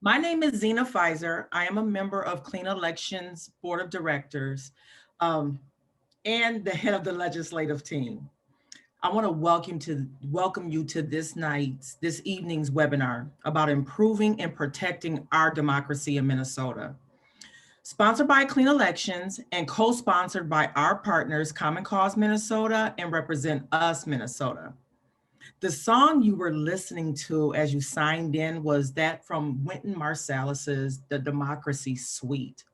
My name is Zena Pfizer. I am a member of Clean Elections Board of Directors um, and the head of the legislative team. I want to welcome you to this evening's webinar about improving and protecting our democracy in Minnesota. Sponsored by Clean Elections and co-sponsored by our partners Common Cause Minnesota and Represent Us Minnesota. The song you were listening to as you signed in was that from Wynton Marsalis's The Democracy Suite.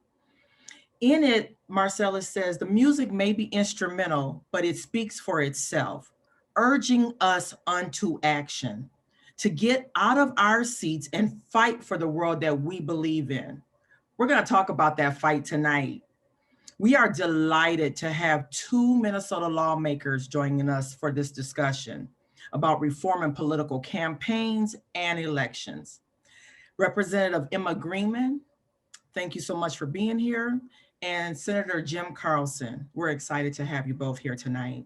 In it, Marsalis says, the music may be instrumental, but it speaks for itself, urging us unto action, to get out of our seats and fight for the world that we believe in. We're gonna talk about that fight tonight. We are delighted to have two Minnesota lawmakers joining us for this discussion about reforming political campaigns and elections. Representative Emma Greenman, thank you so much for being here. And Senator Jim Carlson, we're excited to have you both here tonight.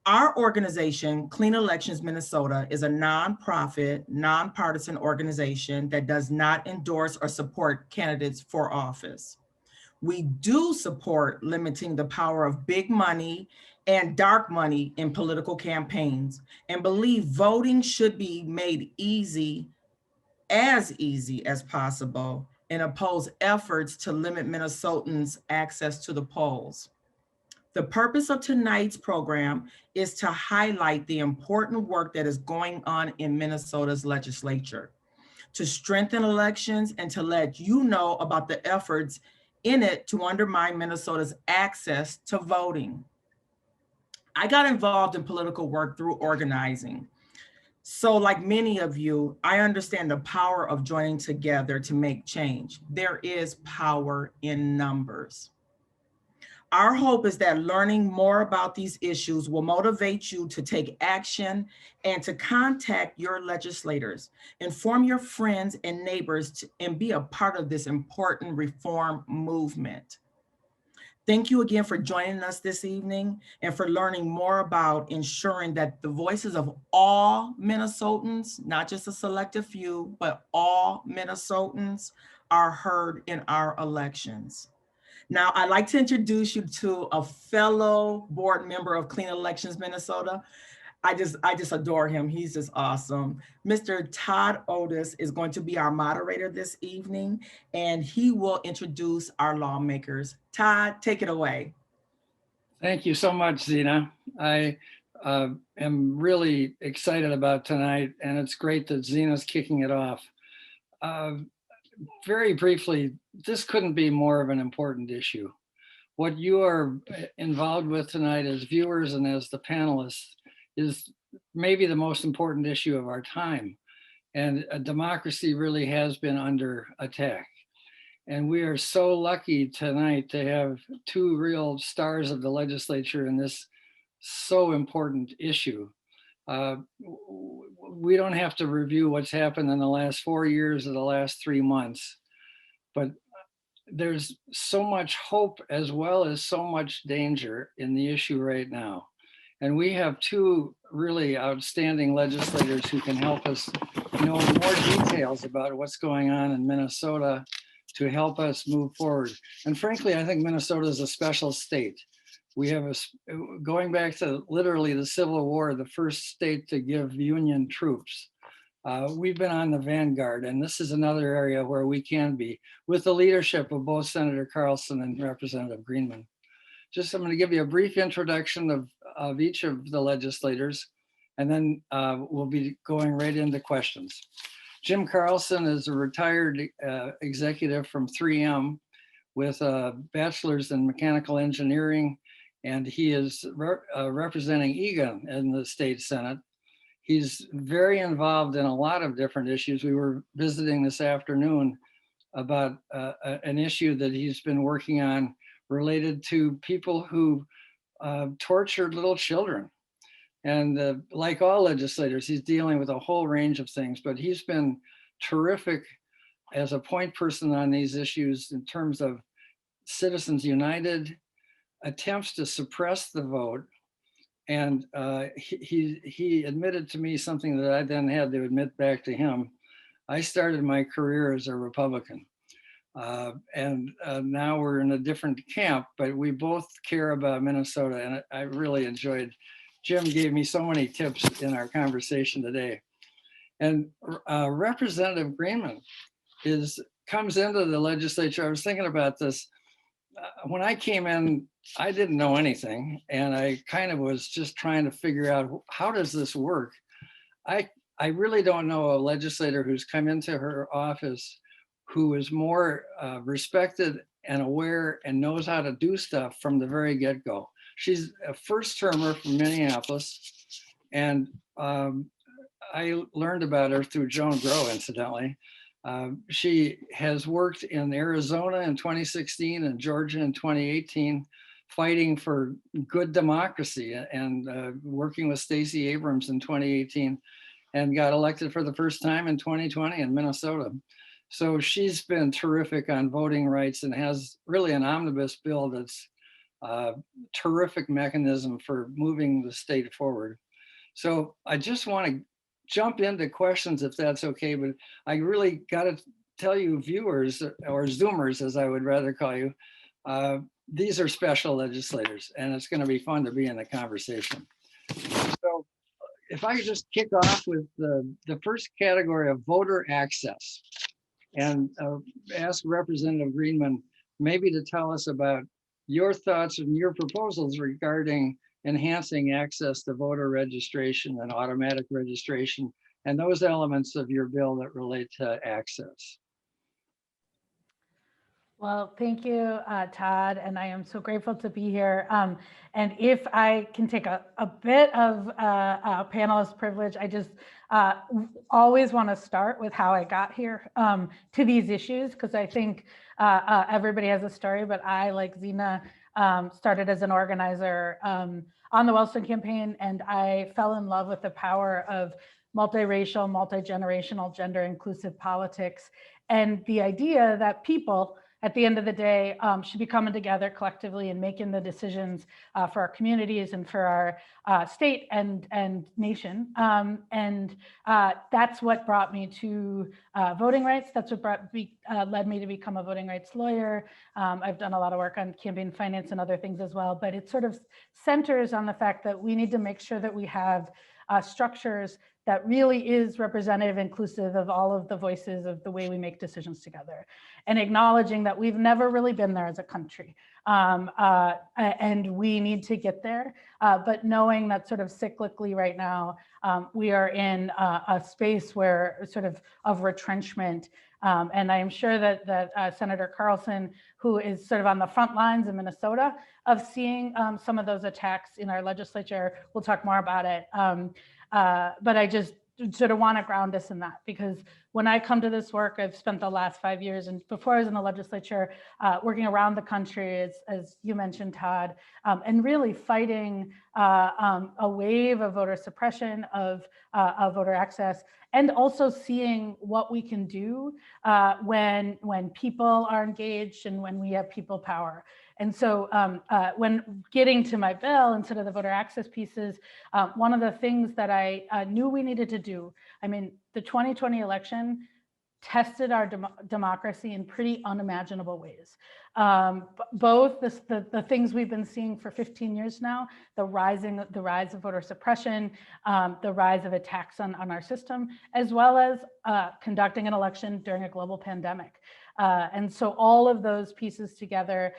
Our organization, Clean Elections Minnesota, is a nonprofit, nonpartisan organization that does not endorse or support candidates for office. We do support limiting the power of big money and dark money in political campaigns and believe voting should be made easy as possible and oppose efforts to limit Minnesotans' access to the polls. The purpose of tonight's program is to highlight the important work that is going on in Minnesota's legislature, to strengthen elections and to let you know about the efforts in it to undermine Minnesota's access to voting. I got involved in political work through organizing. So like many of you, I understand the power of joining together to make change. There is power in numbers. Our hope is that learning more about these issues will motivate you to take action and to contact your legislators, inform your friends and neighbors, and be a part of this important reform movement. Thank you again for joining us this evening and for learning more about ensuring that the voices of all Minnesotans, not just a selected few, but all Minnesotans are heard in our elections. Now, I'd like to introduce you to a fellow board member of Clean Elections Minnesota. I just adore him. He's just awesome. Mr. Todd Otis is going to be our moderator this evening, and he will introduce our lawmakers. Todd, take it away. Thank you so much, Zena. I am really excited about tonight, and it's great that Zena's kicking it off. Very briefly, this couldn't be more of an important issue. What you are involved with tonight as viewers and as the panelists is maybe the most important issue of our time. And democracy really has been under attack. And we are so lucky tonight to have two real stars of the legislature in this so important issue. We don't have to review what's happened in the last 4 years or the last 3 months, but there's so much hope as well as so much danger in the issue right now. And we have two really outstanding legislators who can help us know more details about what's going on in Minnesota to help us move forward. And frankly, I think Minnesota is a special state. We have going back to literally the Civil War, the first state to give Union troops. We've been on the vanguard, and this is another area where we can be, with the leadership of both Senator Carlson and Representative Greenman. I'm going to give you a brief introduction of each of the legislators, and then we'll be going right into questions. Jim Carlson is a retired executive from 3M with a bachelor's in mechanical engineering, and he is representing Egan in the state Senate. He's very involved in a lot of different issues. We were visiting this afternoon about an issue that he's been working on related to people who tortured little children. And like all legislators, he's dealing with a whole range of things, but he's been terrific as a point person on these issues in terms of Citizens United, attempts to suppress the vote. And he admitted to me something that I then had to admit back to him, I started my career as a Republican. And now we're in a different camp, but we both care about Minnesota. And I really enjoyed, Jim gave me so many tips in our conversation today. And Representative Greenman comes into the legislature. I was thinking about this. When I came in, I didn't know anything. And I kind of was just trying to figure out, how does this work? I really don't know a legislator who's come into her office who is more respected and aware and knows how to do stuff from the very get-go. She's a first termer from Minneapolis, and I learned about her through Joan Grow, incidentally. She has worked in Arizona in 2016 and Georgia in 2018, fighting for good democracy, and working with Stacey Abrams in 2018, and got elected for the first time in 2020 in Minnesota. So she's been terrific on voting rights and has really an omnibus bill that's a terrific mechanism for moving the state forward. So I just want to jump into questions if that's okay, but I really got to tell you viewers, or Zoomers as I would rather call you, these are special legislators, and it's going to be fun to be in the conversation. So if I could just kick off with the first category of voter access, and ask Representative Greenman maybe to tell us about your thoughts and your proposals regarding enhancing access to voter registration and automatic registration, and those elements of your bill that relate to access. Well, thank you, Todd, and I am so grateful to be here. And if I can take a bit of a panelist privilege, I just always want to start with how I got here to these issues, because I think everybody has a story, but I, like Zena, started as an organizer on the Wellstone campaign, and I fell in love with the power of multiracial, multi-generational, gender inclusive politics, and the idea that people, at the end of the day, should be coming together collectively and making the decisions for our communities and for our state and nation. And that's what brought me to voting rights. That's what led me to become a voting rights lawyer. I've done a lot of work on campaign finance and other things as well, but it sort of centers on the fact that we need to make sure that we have structures that really is representative, inclusive of all of the voices of the way we make decisions together, and acknowledging that we've never really been there as a country. And we need to get there, but knowing that sort of cyclically right now, we are in a space where sort of retrenchment. And I'm sure that Senator Carlson, who is sort of on the front lines in Minnesota of seeing some of those attacks in our legislature, we'll talk more about it. But I just sort of want to ground us in that, because when I come to this work, I've spent the last 5 years, and before I was in the legislature, working around the country, as you mentioned, Todd, and really fighting a wave of voter suppression, of voter access, and also seeing what we can do when people are engaged and when we have people power. And so when getting to my bill and sort of the voter access pieces, one of the things that I knew we needed to do, I mean, the 2020 election tested our democracy in pretty unimaginable ways. Both the things we've been seeing for 15 years now, the rise of voter suppression, the rise of attacks on our system, as well as conducting an election during a global pandemic. And so all of those pieces together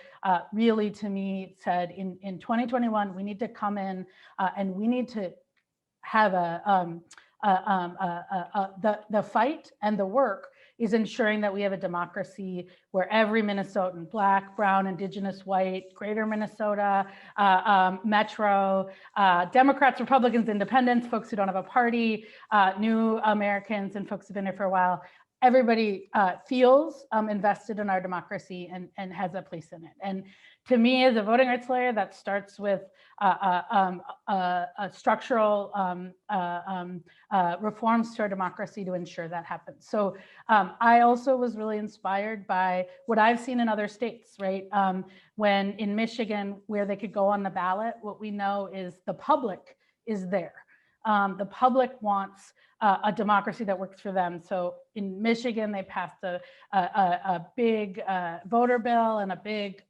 really, to me, said in 2021, we need to come in and we need to have the fight and the work is ensuring that we have a democracy where every Minnesotan, Black, Brown, Indigenous, White, Greater Minnesota, Metro, Democrats, Republicans, Independents, folks who don't have a party, new Americans, and folks who've been here for a while, everybody feels invested in our democracy and has a place in it. And to me, as a voting rights lawyer, that starts with structural reforms to our democracy to ensure that happens. So I also was really inspired by what I've seen in other states, right? When in Michigan, where they could go on the ballot, what we know is the public is there. The public wants a democracy that works for them. So in Michigan, they passed a big voter bill and a big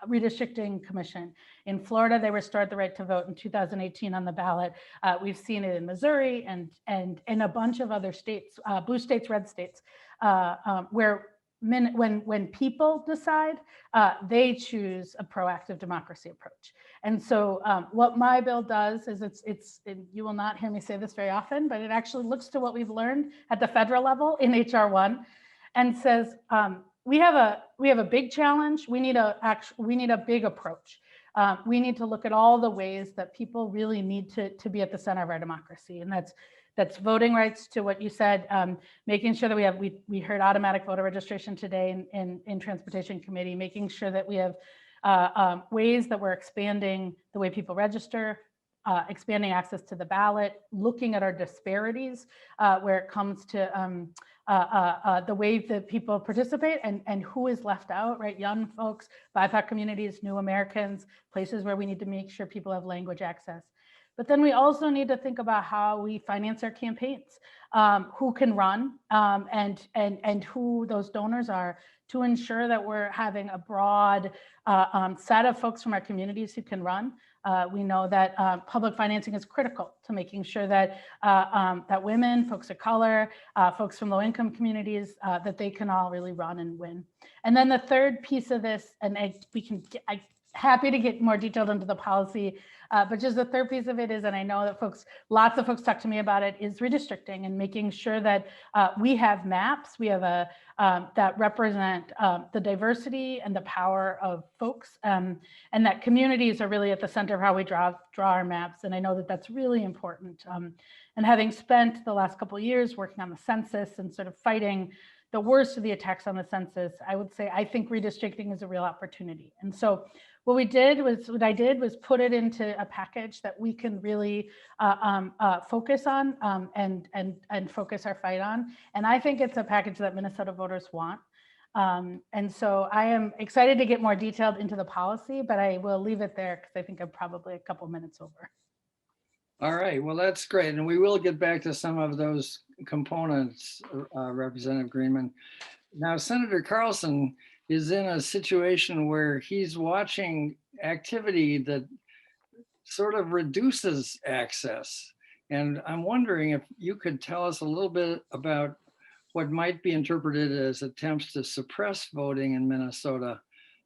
redistricting commission. In Florida, they restored the right to vote in 2018 on the ballot. We've seen it in Missouri and in a bunch of other states, blue states, red states, where when people decide, they choose a proactive democracy approach. And so what my bill does is you will not hear me say this very often, but it actually looks to what we've learned at the federal level in HR 1 and says, we have a big challenge. We need a big approach. We need to look at all the ways that people really need to be at the center of our democracy. And that's voting rights, to what you said, making sure that we heard automatic voter registration today in Transportation Committee, making sure that we have ways that we're expanding the way people register, expanding access to the ballot, looking at our disparities where it comes to the way that people participate and who is left out, right? Young folks, BIPOC communities, new Americans, places where we need to make sure people have language access. But then we also need to think about how we finance our campaigns, who can run and who those donors are, to ensure that we're having a broad set of folks from our communities who can run. We know that public financing is critical to making sure that that women, folks of color, folks from low-income communities, that they can all really run and win. And then the third piece of this, and I'm happy to get more detailed into the policy, but just the third piece of it is, and I know that lots of folks talk to me about it, is redistricting and making sure that we have maps, we have that represent the diversity and the power of folks, and that communities are really at the center of how we draw our maps. And I know that that's really important. And having spent the last couple of years working on the census and sort of fighting the worst of the attacks on the census, I would say I think redistricting is a real opportunity. And so what I did was put it into a package that we can really focus on and focus our fight on. And I think it's a package that Minnesota voters want. And so I am excited to get more detailed into the policy, but I will leave it there because I think I'm probably a couple minutes over. All right, well, that's great. And we will get back to some of those components, Representative Greenman. Now, Senator Carlson is in a situation where he's watching activity that sort of reduces access. And I'm wondering if you could tell us a little bit about what might be interpreted as attempts to suppress voting in Minnesota.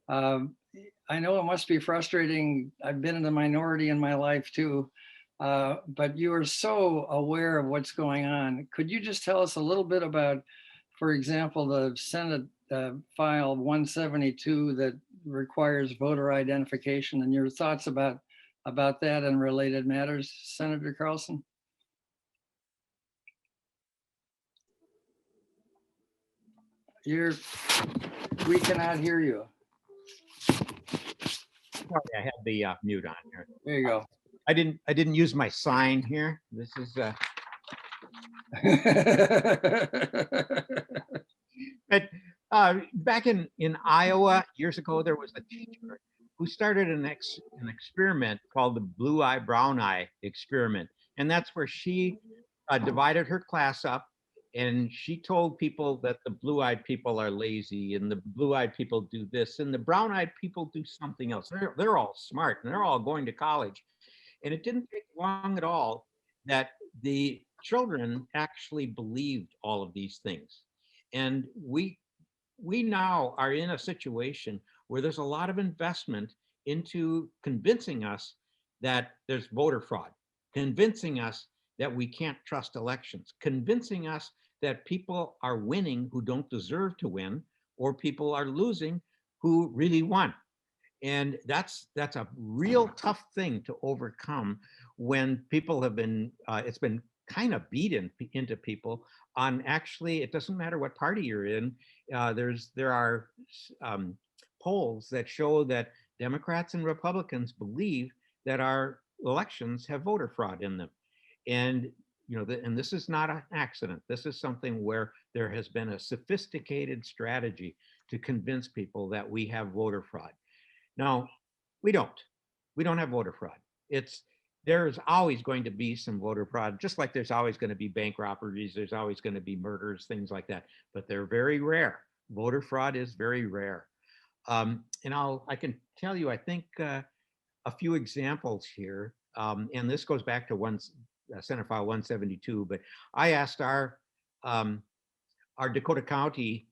I know it must be frustrating. I've been in the minority in my life too, but you are so aware of what's going on. Could you just tell us a little bit about, for example, the Senate file 172 that requires voter identification and your thoughts about that and related matters, Senator Carlson? We cannot hear you. Sorry, I had the mute on here. There you go. I didn't use my sign here. This is but back in Iowa years ago, there was a teacher who started an experiment called the blue eye, brown eye experiment. And that's where she divided her class up, and she told people that the blue-eyed people are lazy and the blue-eyed people do this and the brown-eyed people do something else. They're all smart and they're all going to college. And it didn't take long at all that the children actually believed all of these things. And we now are in a situation where there's a lot of investment into convincing us that there's voter fraud, convincing us that we can't trust elections, convincing us that people are winning who don't deserve to win, or people are losing who really won. And that's a real tough thing to overcome when people have been, it's been kind of beaten into people on actually, it doesn't matter what party you're in. There are polls that show that Democrats and Republicans believe that our elections have voter fraud in them. And and this is not an accident. This is something where there has been a sophisticated strategy to convince people that we have voter fraud. Now, we don't have voter fraud. It's there's always going to be some voter fraud, just like there's always going to be bank robberies, there's always going to be murders, things like that, but they're very rare. Voter fraud is very rare. And I can tell you, I think a few examples here, and this goes back to Senate File 172, but I asked our Dakota County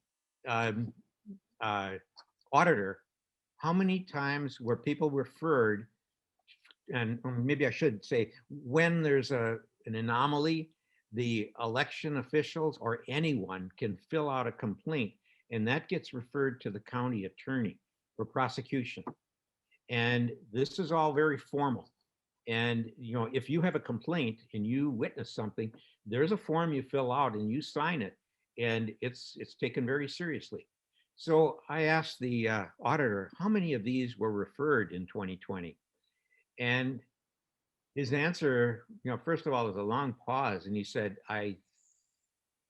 auditor, how many times were people referred, and maybe I should say, when there's an anomaly, the election officials or anyone can fill out a complaint, and that gets referred to the county attorney for prosecution. And this is all very formal. And if you have a complaint and you witness something, there's a form you fill out and you sign it, and it's taken very seriously. So I asked the auditor, how many of these were referred in 2020? And his answer, first of all, was a long pause, and he said, I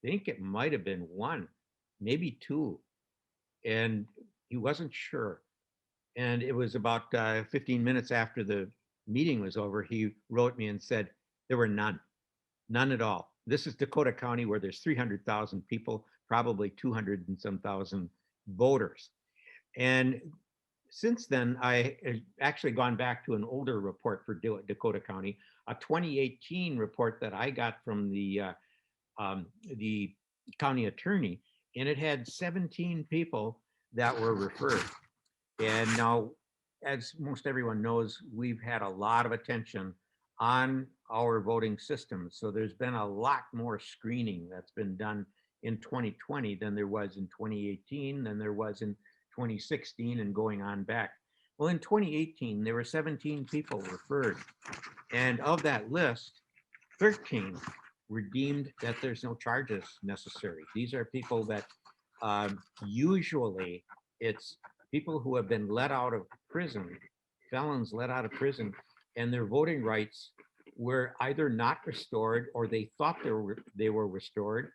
think it might have been one, maybe two. And he wasn't sure. And it was about 15 minutes after the meeting was over, he wrote me and said, there were none at all. This is Dakota County, where there's 300,000 people, probably 200 and some thousand voters. And since then, I have actually gone back to an older report for Dakota County, a 2018 report that I got from the county attorney, and it had 17 people that were referred. And now, as most everyone knows, we've had a lot of attention on our voting system. So there's been a lot more screening that's been done in 2020 than there was in 2018, than there was in 2016, and going on back. Well, in 2018, there were 17 people referred. And of that list, 13 were deemed that there's no charges necessary. These are people that usually it's people who have been let out of prison, felons let out of prison, and their voting rights were either not restored or they thought they were restored.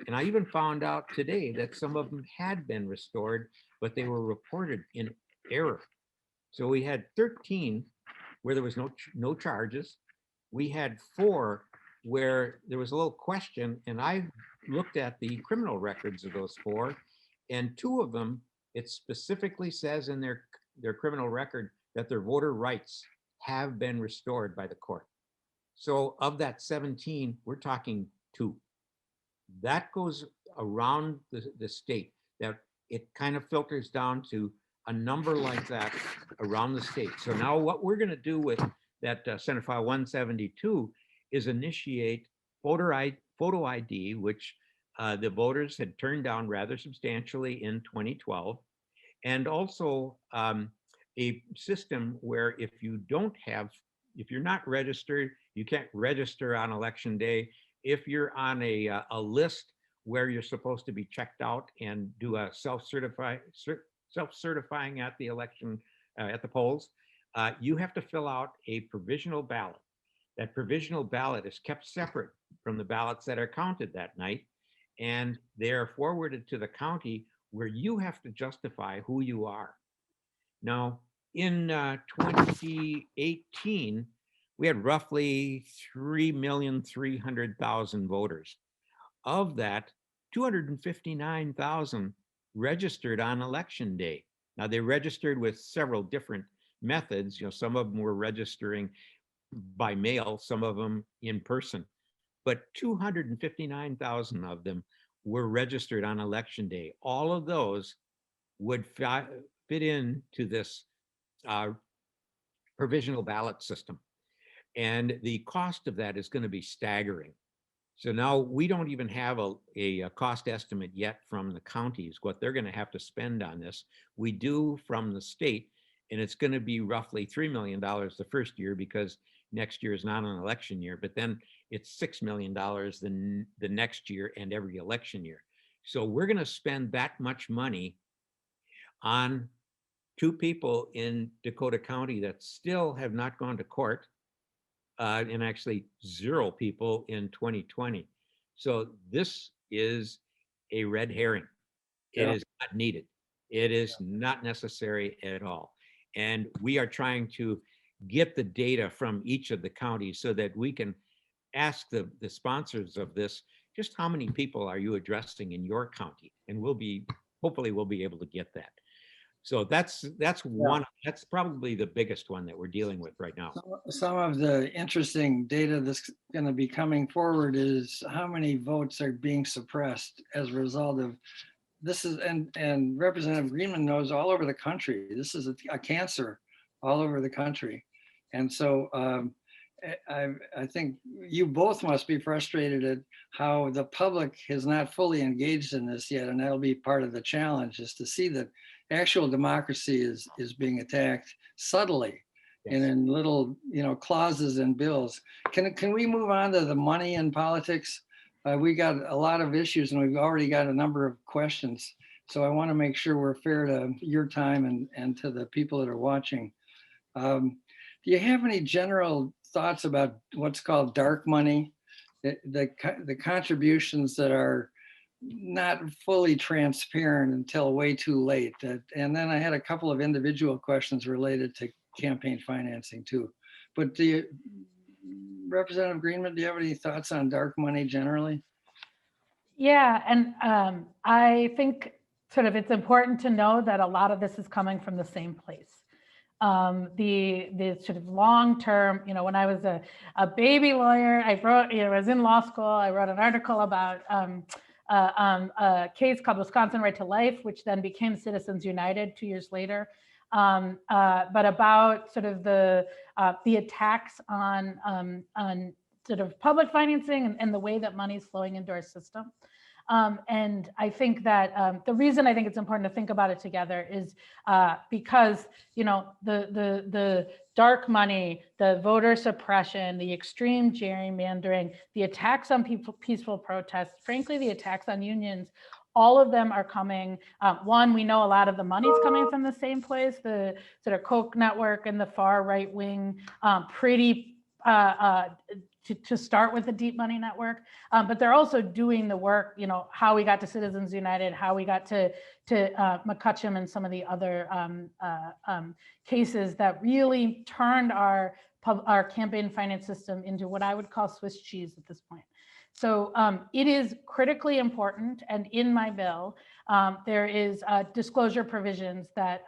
And I even found out today that some of them had been restored, but they were reported in error. So we had 13 where there was no charges. We had 4 where there was a little question, and I looked at the criminal records of those 4, and 2 of them, it specifically says in their criminal record that their voter rights have been restored by the court. So of that 17, we're talking 2. That goes around the state, that it kind of filters down to a number like that around the state. So now what we're going to do with that Senate File 172 is initiate photo ID, which the voters had turned down rather substantially in 2012, and also a system where if you're not registered, you can't register on election day. If you're on a list where you're supposed to be checked out and do a self-certifying at the election, at the polls, you have to fill out a provisional ballot. That provisional ballot is kept separate from the ballots that are counted that night, and they are forwarded to the county where you have to justify who you are. Now, in 2018, we had roughly 3,300,000 voters. Of that, 259,000 registered on election day. Now, they registered with several different methods. Some of them were registering by mail, some of them in person, but 259,000 of them were registered on election day. All of those would fit into this provisional ballot system. And the cost of that is going to be staggering. So now we don't even have a cost estimate yet from the counties, what they're going to have to spend on this. We do from the state, and it's going to be roughly $3 million the first year, because next year is not an election year, but then it's $6 million the next year and every election year. So we're going to spend that much money on 2 people in Dakota County that still have not gone to court, and actually 0 people in 2020. So this is a red herring. It is not needed. It is not necessary at all. And we are trying to get the data from each of the counties so that we can ask the sponsors of this, just how many people are you addressing in your county? And hopefully we'll be able to get that. So that's probably the biggest one that we're dealing with right now. Some of the interesting data that's going to be coming forward is how many votes are being suppressed as a result of this and Representative Greenman knows all over the country. This is a cancer all over the country. And so I think you both must be frustrated at how the public has not fully engaged in this yet. And that'll be part of the challenge, is to see that actual democracy is being attacked subtly. Yes. And in little, clauses and bills. Can we move on to the money in politics? We got a lot of issues and we've already got a number of questions. So I want to make sure we're fair to your time and to the people that are watching. Do you have any general thoughts about what's called dark money? The contributions that are not fully transparent until way too late. And then I had a couple of individual questions related to campaign financing too. But Representative Greenman, do you have any thoughts on dark money generally? Yeah, and I think sort of it's important to know that a lot of this is coming from the same place. The sort of long term, when I was a baby lawyer, I wrote, I was in law school, I wrote an article about a case called Wisconsin Right to Life, which then became Citizens United 2 years later. But about sort of the attacks on sort of public financing and the way that money is flowing into our system. And I think that the reason I think it's important to think about it together is because, the dark money, the voter suppression, the extreme gerrymandering, the attacks on peaceful protests, frankly, the attacks on unions, all of them are coming. One, we know a lot of the money's coming from the same place, the sort of Koch network and the far right wing, to start with the deep money network, but they're also doing the work, how we got to Citizens United, how we got to McCutcheon and some of the other cases that really turned our campaign finance system into what I would call Swiss cheese at this point. So it is critically important, and in my bill, there is disclosure provisions that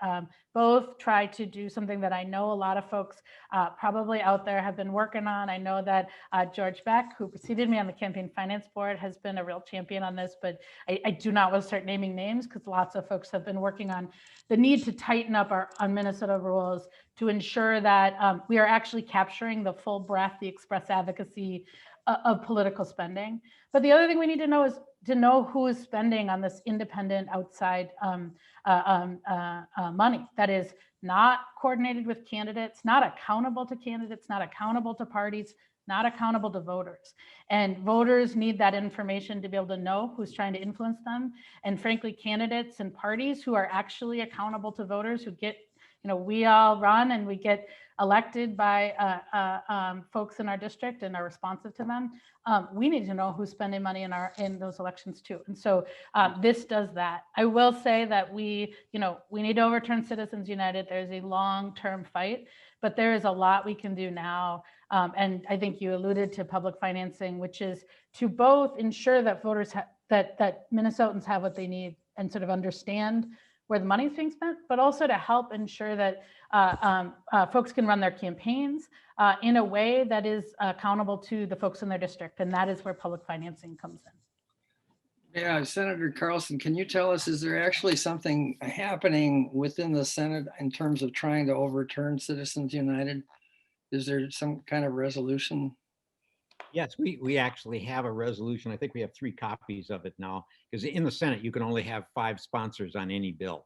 both try to do something that I know a lot of folks probably out there have been working on. I know that George Beck, who preceded me on the campaign finance board, has been a real champion on this, but I do not want to start naming names because lots of folks have been working on the need to tighten up on Minnesota rules to ensure that we are actually capturing the full breadth, the express advocacy of political spending. But the other thing we need to know is to know who is spending on this independent outside money that is not coordinated with candidates, not accountable to candidates, not accountable to parties, not accountable to voters. And voters need that information to be able to know who's trying to influence them. And frankly, candidates and parties who are actually accountable to voters, who get, we all run and we get elected by folks in our district and are responsive to them. We need to know who's spending money in those elections too. And so this does that. I will say that we need to overturn Citizens United. There's a long-term fight, but there is a lot we can do now. And I think you alluded to public financing, which is to both ensure that voters that Minnesotans have what they need and sort of understand where the money is being spent, but also to help ensure that folks can run their campaigns in a way that is accountable to the folks in their district. And that is where public financing comes in. Yeah, Senator Carlson, can you tell us, is there actually something happening within the Senate in terms of trying to overturn Citizens United? Is there some kind of resolution? Yes, we actually have a resolution. I think we have 3 copies of it now, because in the Senate, you can only have 5 sponsors on any bill.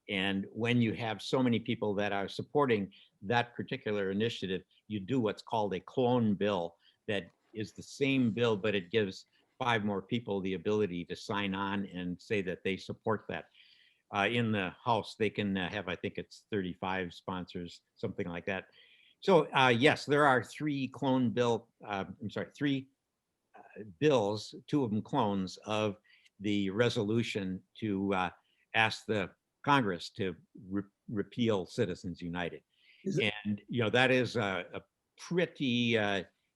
And when you have so many people that are supporting that particular initiative, you do what's called a clone bill that is the same bill, but it gives 5 more people the ability to sign on and say that they support that. In the House, they can have, I think it's 35 sponsors, something like that. So yes, there are 3 clone bill, 3 bills, 2 of them clones of the resolution to ask the Congress to repeal Citizens United. And, that is a pretty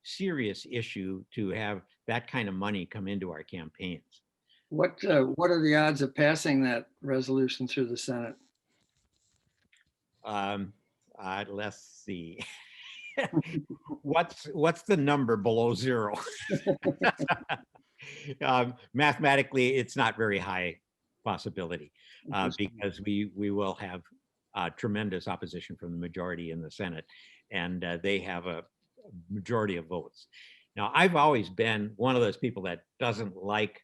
serious issue to have that kind of money come into our campaigns. What are the odds of passing that resolution through the Senate? Let's see. What's the number below zero? Mathematically, it's not very high possibility because we will have tremendous opposition from the majority in the Senate, and they have a majority of votes. Now, I've always been one of those people that doesn't like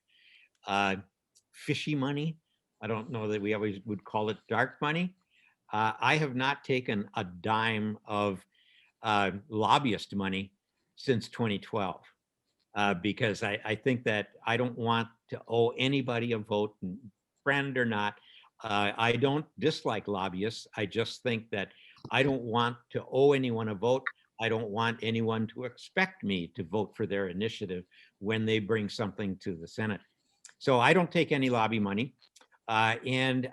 fishy money. I don't know that we always would call it dark money. I have not taken a dime of lobbyist money since 2012 because I think that I don't want to owe anybody a vote, friend or not. I don't dislike lobbyists. I just think that I don't want to owe anyone a vote. I don't want anyone to expect me to vote for their initiative when they bring something to the Senate. So I don't take any lobby money. And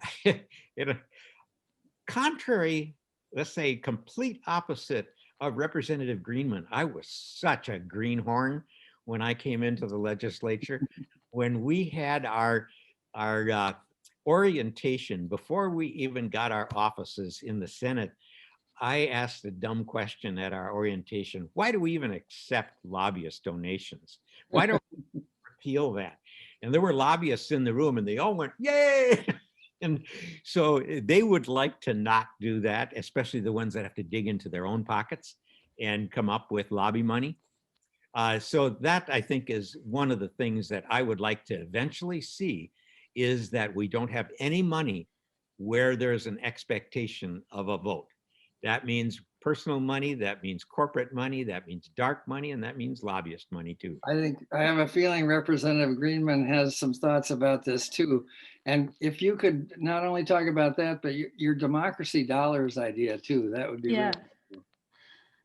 contrary, let's say complete opposite of Representative Greenman, I was such a greenhorn when I came into the legislature. When we had our orientation, before we even got our offices in the Senate, I asked a dumb question at our orientation. Why do we even accept lobbyist donations? Why don't we repeal that? And there were lobbyists in the room and they all went, yay! And so they would like to not do that, especially the ones that have to dig into their own pockets and come up with lobby money. So that, I think, is one of the things that I would like to eventually see, is that we don't have any money where there's an expectation of a vote. That means personal money, that means corporate money, that means dark money, and that means lobbyist money too. I have a feeling Representative Greenman has some thoughts about this too. And if you could not only talk about that, but your democracy dollars idea too, that would be Yeah. really cool.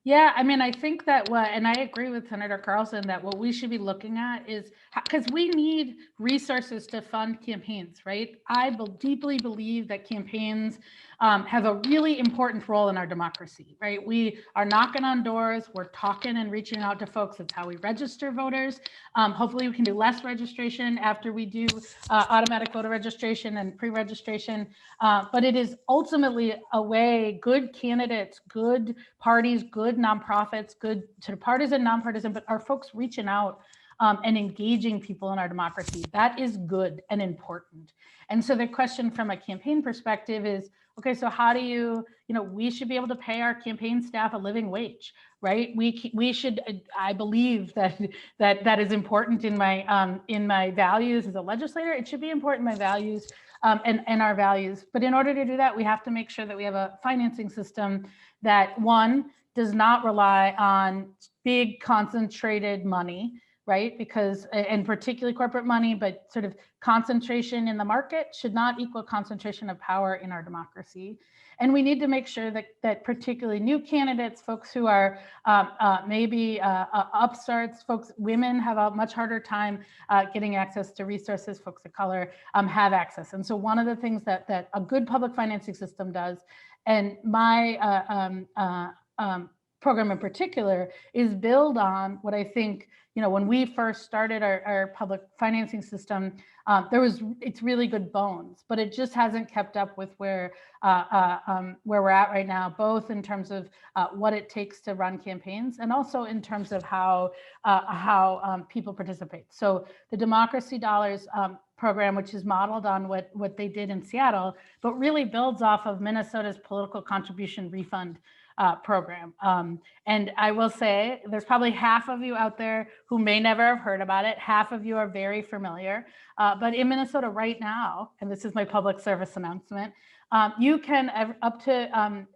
Yeah, I mean, I think that and I agree with Senator Carlson that what we should be looking at is, because we need resources to fund campaigns, right? I deeply believe that campaigns have a really important role in our democracy, right? We are knocking on doors, we're talking and reaching out to folks. It's how we register voters. Hopefully we can do less registration after we do automatic voter registration and pre-registration. But it is ultimately a way good candidates, good parties, good nonprofits, good sort of partisan, nonpartisan, but are folks reaching out and engaging people in our democracy. That is good and important. And so the question from a campaign perspective is, okay, so how do we should be able to pay our campaign staff a living wage, right? We should, I believe that is important in my values as a legislator. It should be important in my values and our values. But in order to do that, we have to make sure that we have a financing system that, one, does not rely on big concentrated money, right? Because, and particularly corporate money, but sort of concentration in the market should not equal concentration of power in our democracy. And we need to make sure that particularly new candidates, folks who are maybe upstarts, women have a much harder time getting access to resources, folks of color have access. And so one of the things that a good public financing system does, and my program in particular, is build on what I think, when we first started our public financing system, it's really good bones, but it just hasn't kept up with where we're at right now, both in terms of what it takes to run campaigns and also in terms of how people participate. So the Democracy Dollars program, which is modeled on what they did in Seattle, but really builds off of Minnesota's political contribution refund program. And I will say there's probably half of you out there who may never have heard about it. Half of you are very familiar. But in Minnesota right now, and this is my public service announcement, you can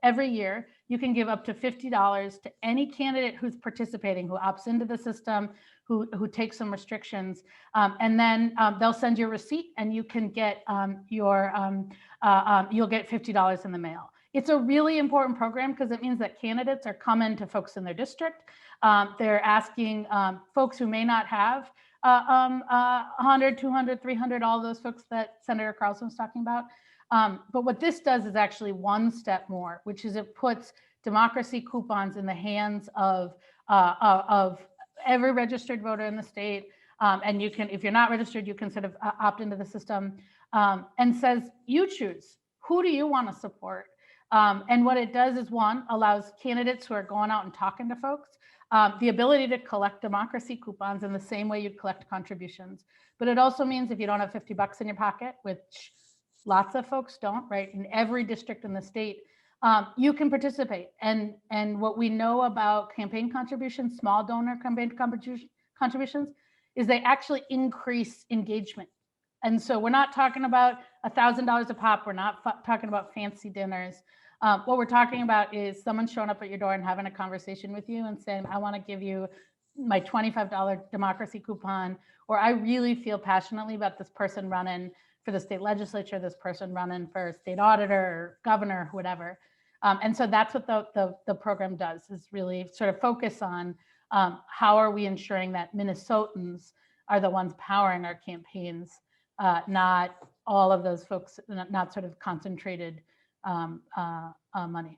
every year, you can give up to $50 to any candidate who's participating, who opts into the system, who takes some restrictions, and then they'll send you a receipt and you can get you'll get $50 in the mail. It's a really important program because it means that candidates are coming to folks in their district. They're asking folks who may not have 100, 200, 300, all those folks that Senator Carlson was talking about. But what this does is actually one step more, which is it puts democracy coupons in the hands of every registered voter in the state. And you can, if you're not registered, you can sort of opt into the system, and says, you choose, who do you want to support? And what it does is, one, allows candidates who are going out and talking to folks the ability to collect democracy coupons in the same way you'd collect contributions. But it also means if you don't have 50 bucks in your pocket, which lots of folks don't, right? In every district in the state, you can participate. And what we know about campaign contributions, small donor campaign contributions, is they actually increase engagement. And so we're not talking about $1,000 a pop. We're not talking about fancy dinners. What we're talking about is someone showing up at your door and having a conversation with you and saying, I want to give you my $25 democracy coupon, or I really feel passionately about this person running for the state legislature, this person running for state auditor, or governor, whatever. And so that's what the program does, is really sort of focus on how are we ensuring that Minnesotans are the ones powering our campaigns, not all of those folks, not sort of concentrated money.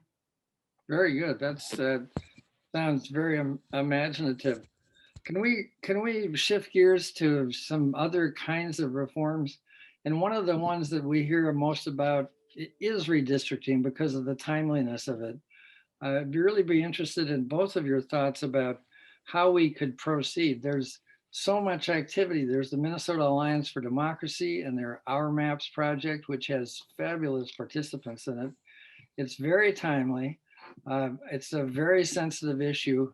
Very good. That's sounds very imaginative. Can we shift gears to some other kinds of reforms? And one of the ones that we hear most about is redistricting because of the timeliness of it. I'd really be interested in both of your thoughts about how we could proceed. There's so much activity. There's the Minnesota Alliance for Democracy and their Our Maps project, which has fabulous participants in it. It's very timely. It's a very sensitive issue.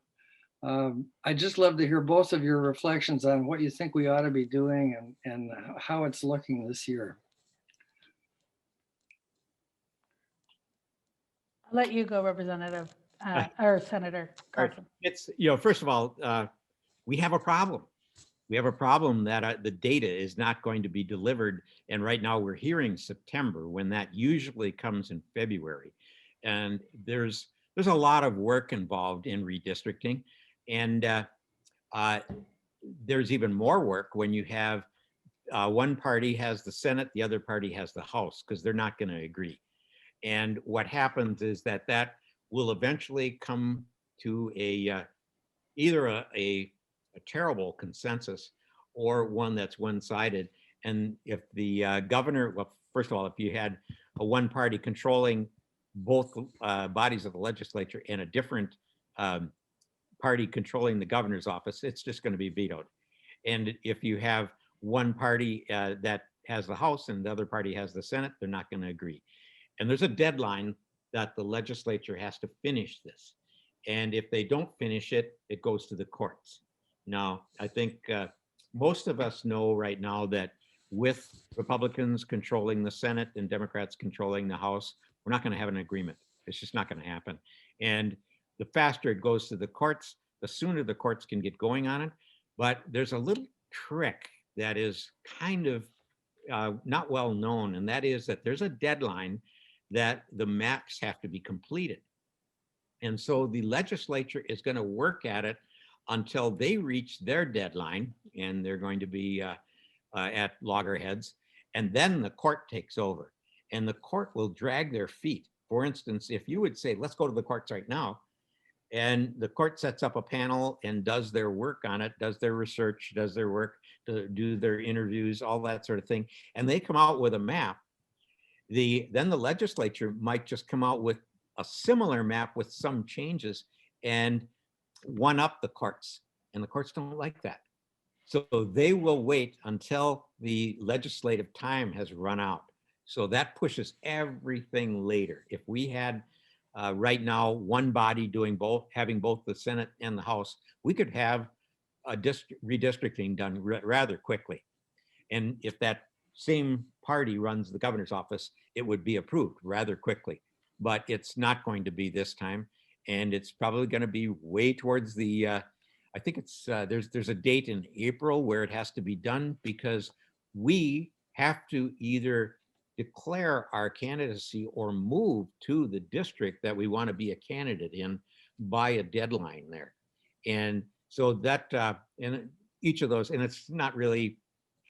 I'd just love to hear both of your reflections on what you think we ought to be doing and how it's looking this year. I'll let you go, Representative or Senator Carlson. It's, first of all, we have a problem. We have a problem that the data is not going to be delivered. And right now we're hearing September, when that usually comes in February. And there's a lot of work involved in redistricting. And there's even more work when you have one party has the Senate, the other party has the House, because they're not going to agree. And what happens is that will eventually come to either a terrible consensus or one that's one-sided. And if the governor, well, first of all, if you had a one party controlling both bodies of the legislature and a different party controlling the governor's office, it's just going to be vetoed. And if you have one party that has the House and the other party has the Senate, they're not going to agree. And there's a deadline that the legislature has to finish this. And if they don't finish it, it goes to the courts. Now, I think most of us know right now that with Republicans controlling the Senate and Democrats controlling the House, we're not going to have an agreement. It's just not going to happen. And the faster it goes to the courts, the sooner the courts can get going on it. But there's a little trick that is kind of not well known, and that is that there's a deadline that the maps have to be completed. And so the legislature is going to work at it until they reach their deadline, and they're going to be at loggerheads, and then the court takes over. And the court will drag their feet. For instance, if you would say, let's go to the courts right now, and the court sets up a panel and does their work on it, does their research, does their work, to do their interviews, all that sort of thing, and they come out with a map, then the legislature might just come out with a similar map with some changes and one up the courts. And the courts don't like that. So they will wait until the legislative time has run out. So that pushes everything later. If we had right now one body doing both, having both the Senate and the House, we could have a redistricting done rather quickly. And if that same party runs the governor's office, it would be approved rather quickly. But it's not going to be this time. And it's probably going to be way towards the, I think it's, there's a date in April where it has to be done, because we have to either declare our candidacy or move to the district that we want to be a candidate in by a deadline there. And so that, and each of those, and it's not really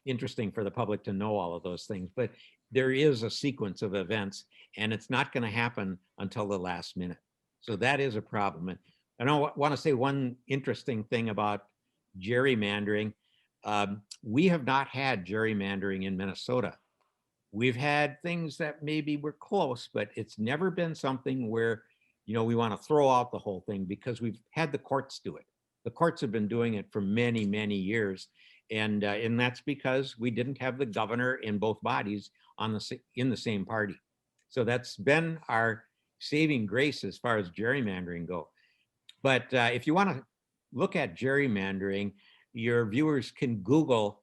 interesting for the public to know all of those things, but there is a sequence of events, and it's not going to happen until the last minute. So that is a problem. And I want to say one interesting thing about gerrymandering. We have not had gerrymandering in Minnesota. We've had things that maybe were close, but it's never been something where, we want to throw out the whole thing, because we've had the courts do it. The courts have been doing it for many, many years. And that's because we didn't have the governor in both bodies in the same party. So that's been our saving grace as far as gerrymandering go. But if you want to look at gerrymandering, your viewers can Google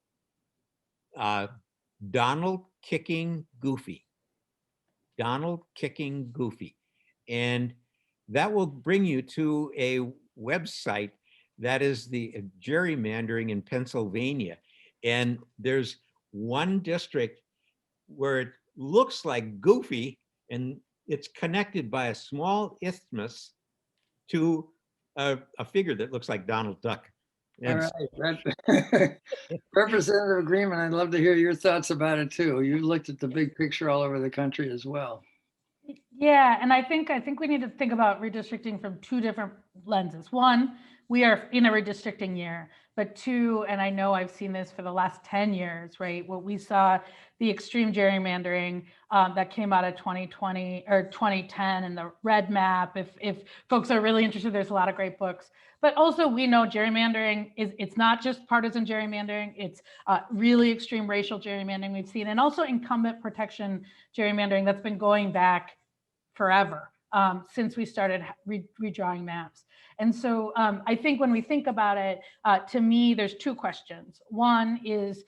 Donald kicking Goofy. Donald kicking Goofy. And that will bring you to a website that is the gerrymandering in Pennsylvania. And there's one district where it looks like Goofy, and it's connected by a small isthmus to a figure that looks like Donald Duck. All right. Representative Greenman, I'd love to hear your thoughts about it too. You looked at the big picture all over the country as well. Yeah, and I think we need to think about redistricting from two different lenses. One, we are in a redistricting year, but two, and I know I've seen this for the last 10 years, right? What we saw, the extreme gerrymandering that came out of 2020 or 2010 and the red map. If folks are really interested, there's a lot of great books. But also we know gerrymandering it's not just partisan gerrymandering, it's really extreme racial gerrymandering we've seen, and also incumbent protection gerrymandering that's been going back forever since we started redrawing maps. And so I think when we think about it, to me, there's two questions. One is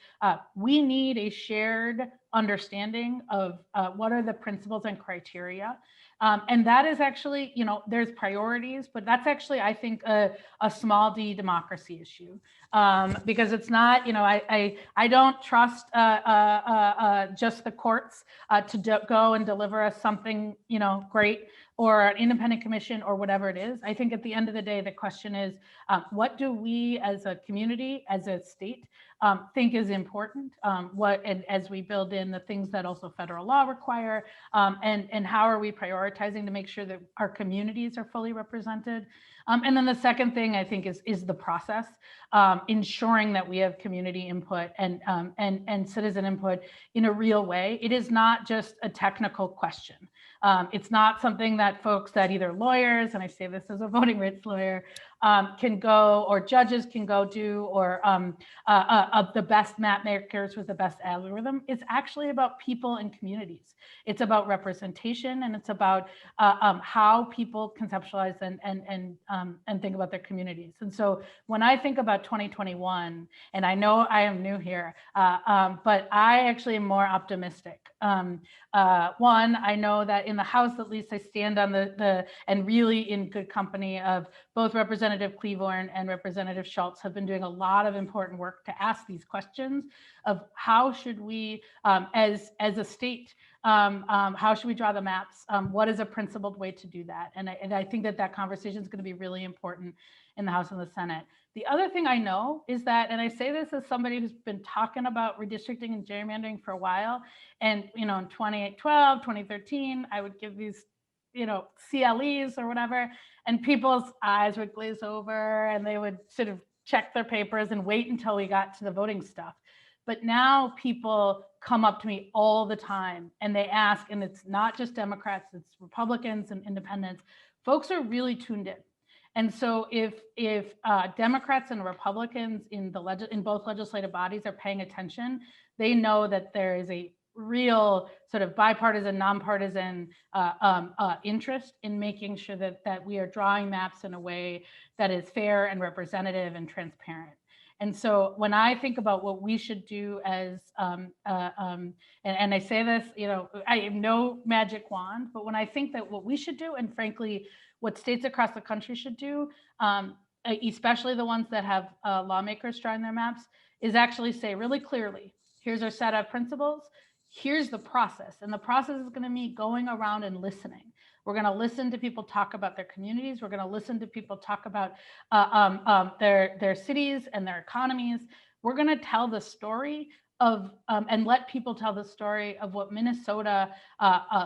we need a shared understanding of what are the principles and criteria. And that is actually, there's priorities, but that's actually, I think, a small d democracy issue. Because it's not, I don't trust just the courts to go and deliver us something, great, or an independent commission or whatever it is. I think at the end of the day, the question is, what do we as a community, as a state, think is important? And as we build in the things that also federal law require, and how are we prioritizing to make sure that our communities are fully represented? And then the second thing I think is the process, ensuring that we have community input and citizen input in a real way. It is not just a technical question. It's not something that folks that either lawyers, and I say this as a voting rights lawyer, can go, or judges can go do, or the best map makers with the best algorithm. It's actually about people and communities. It's about representation, and it's about how people conceptualize and think about their communities. And so when I think about 2021, and I know I am new here, but I actually am more optimistic. One, I know that in the House, at least I stand on and really in good company of both Representative Cleavorn and Representative Schultz have been doing a lot of important work to ask these questions of how should we, as a state, how should we draw the maps? What is a principled way to do that? And I think that conversation is going to be really important in the House and the Senate. The other thing I know is that, and I say this as somebody who's been talking about redistricting and gerrymandering for a while, and in 2012, 2013, I would give these, CLEs or whatever, and people's eyes would glaze over and they would sort of check their papers and wait until we got to the voting stuff. But now people come up to me all the time and they ask, and it's not just Democrats, it's Republicans and independents. Folks are really tuned in. And so if Democrats and Republicans in both legislative bodies are paying attention, they know that there is a real sort of bipartisan, nonpartisan interest in making sure that we are drawing maps in a way that is fair and representative and transparent. And so when I think about what we should do as, and I say this, I have no magic wand, but when I think that what we should do, and frankly, what states across the country should do, especially the ones that have lawmakers drawing their maps, is actually say really clearly, here's our set of principles, here's the process. And the process is going to be going around and listening. We're going to listen to people talk about their communities. We're going to listen to people talk about their cities and their economies. We're going to tell the story of and let people tell the story of what Minnesota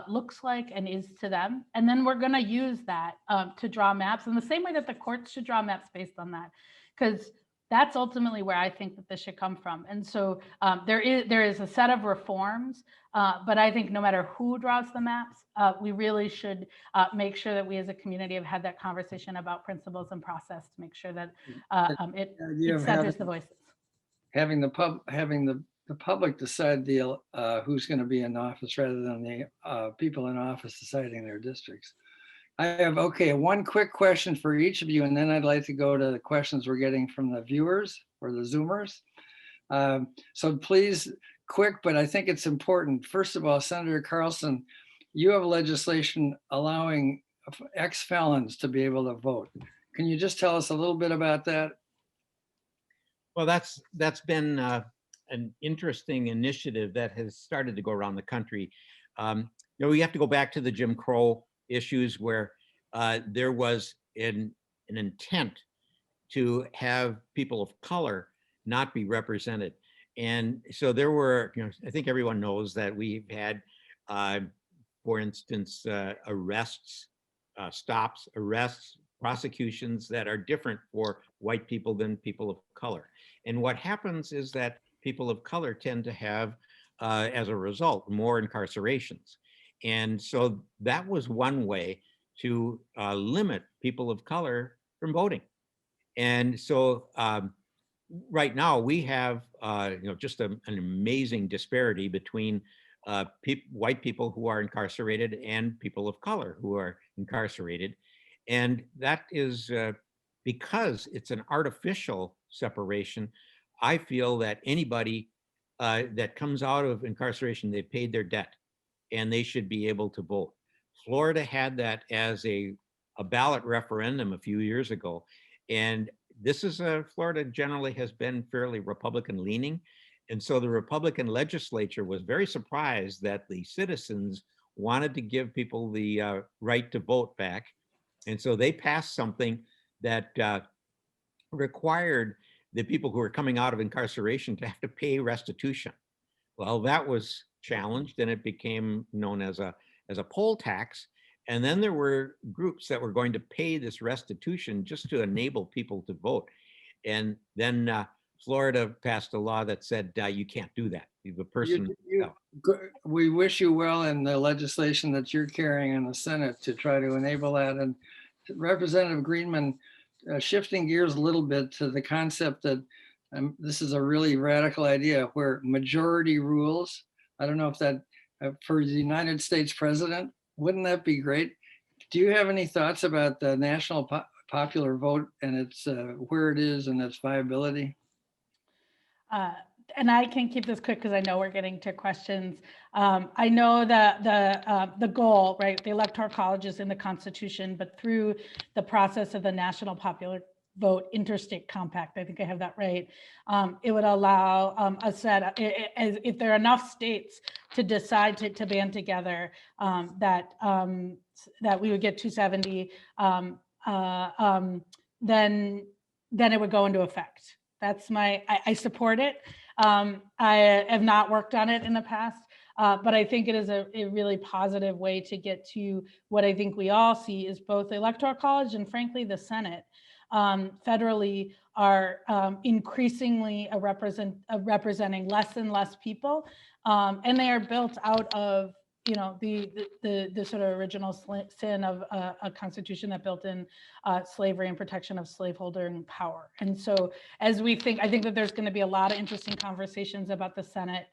looks like and is to them. And then we're going to use that to draw maps in the same way that the courts should draw maps based on that, because that's ultimately where I think that this should come from. And so there is a set of reforms, but I think no matter who draws the maps, we really should make sure that we as a community have had that conversation about principles and process to make sure that it centers the voices. Having the public decide who's going to be in office rather than the people in office deciding their districts. I have, one quick question for each of you, and then I'd like to go to the questions we're getting from the viewers or the Zoomers. So please, quick, but I think it's important. First of all, Senator Carlson, you have legislation allowing ex-felons to be able to vote. Can you just tell us a little bit about that? Well, that's been an interesting initiative that has started to go around the country. We have to go back to the Jim Crow issues where there was an intent to have people of color not be represented. And so there were, I think everyone knows that we've had, for instance, arrests, prosecutions that are different for white people than people of color. And what happens is that people of color tend to have, as a result, more incarcerations. And so that was one way to limit people of color from voting. And so right now we have, just an amazing disparity between white people who are incarcerated and people of color who are incarcerated. And that is because it's an artificial separation. I feel that anybody that comes out of incarceration, they've paid their debt and they should be able to vote. Florida had that as a ballot referendum a few years ago. And this is Florida generally has been fairly Republican leaning. And so the Republican legislature was very surprised that the citizens wanted to give people the right to vote back. And so they passed something that required the people who are coming out of incarceration to have to pay restitution. Well, that was challenged and it became known as a poll tax. And then there were groups that were going to pay this restitution just to enable people to vote. And then Florida passed a law that said you can't do that. The person. We wish you well in the legislation that you're carrying in the Senate to try to enable that. And Representative Greenman, shifting gears a little bit to the concept that this is a really radical idea where majority rules. I don't know if that for the United States president, wouldn't that be great? Do you have any thoughts about the national popular vote and its where it is and its viability? And I can keep this quick because I know we're getting to questions. I know that the goal, right, the Electoral College is in the Constitution, but through the process of the National Popular Vote Interstate Compact, I think I have that right, it would allow a set, if there are enough states to decide to band together, that we would get 270, then it would go into effect. That's I support it. I have not worked on it in the past, but I think it is a really positive way to get to what I think we all see is both the Electoral College and frankly the Senate federally are increasingly representing less and less people, and they are built out of the sort of original sin of a constitution that built in slavery and protection of slaveholding power. And so as we think, I think that there's going to be a lot of interesting conversations about the Senate,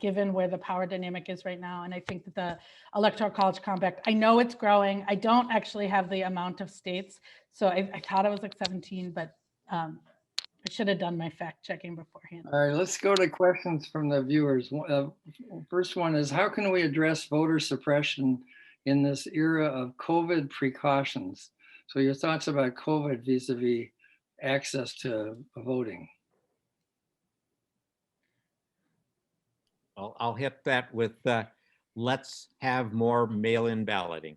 given where the power dynamic is right now. And I think that the Electoral College Compact, I know it's growing. I don't actually have the amount of states. So I thought it was like 17, but I should have done my fact checking beforehand. All right, let's go to questions from the viewers. First one is, how can we address voter suppression in this era of COVID precautions? So your thoughts about COVID vis-a-vis access to voting. I'll hit that with let's have more mail-in balloting.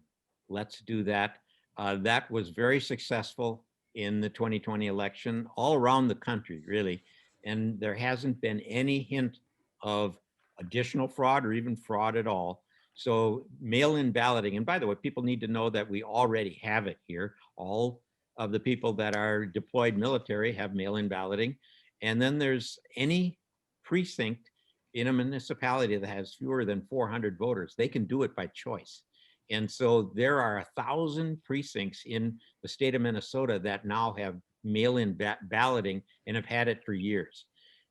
Let's do that. That was very successful in the 2020 election all around the country, really. and there hasn't been any hint of additional fraud or even fraud at all. So mail-in balloting, and by the way, people need to know that we already have it here. All of the people that are deployed military have mail-in balloting. And then there's any precinct in a municipality that has fewer than 400 voters, they can do it by choice. And so there are 1,000 precincts in the state of Minnesota that now have mail-in balloting and have had it for years.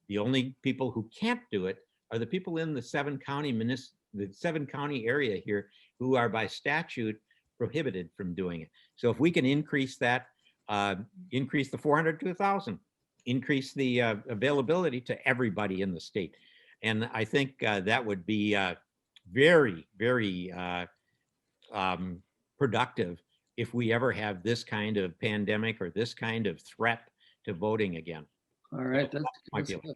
The only people who can't do it are the people in the seven county area here who are by statute prohibited from doing it. So if we can increase that, increase the 400 to 1,000, increase the availability to everybody in the state. And I think that would be very, very productive if we ever have this kind of pandemic or this kind of threat to voting again. All right, So that's good.